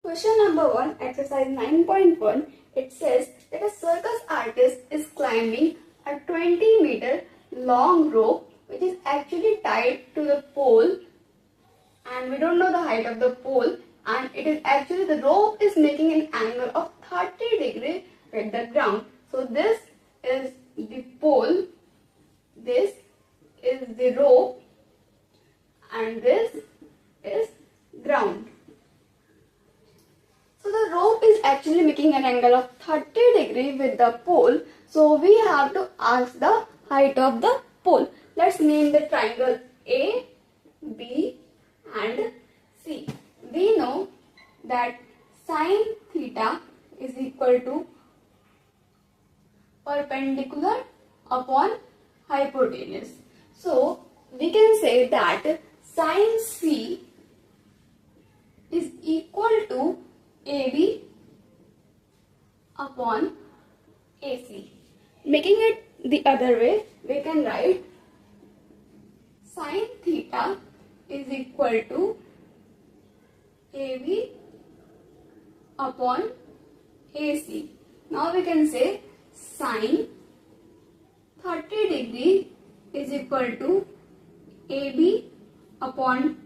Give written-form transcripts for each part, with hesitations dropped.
Question number 1, exercise 9.1, it says that a circus artist is climbing a 20-meter long rope which is actually tied to the pole, and we don't know the height of the pole, and it is actually the rope is making an angle of 30 degrees with the ground. So this is the pole, this is the rope, and this is ground. So the rope is actually making an angle of 30 degrees with the pole. So we have to ask the height of the pole. Let's name the triangle A, B and C. We know that sine theta is equal to perpendicular upon hypotenuse. So we can say that sine C is equal to AB upon AC. Making it the other way, we can write sine theta is equal to AB upon AC. Now we can say sine 30 degree is equal to AB upon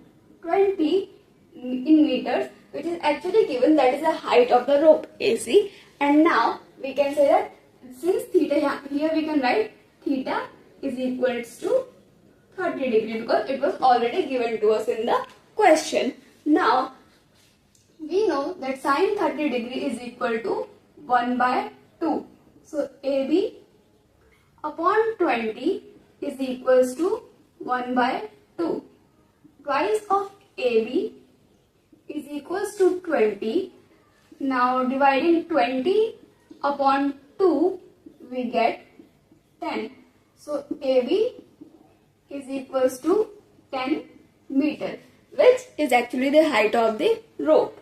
20 in meters, which is actually given, that is the height of the rope AC. And now we can say that since theta, here we can write theta is equals to 30 degree because it was already given to us in the question. Now we know that sine 30 degree is equal to 1 by 2. So AB upon 20 is equals to 1 by 2. Twice of AB is equals to 20. Now dividing 20 upon 2, we get 10. So AB is equals to 10 meter, which is actually the height of the rope.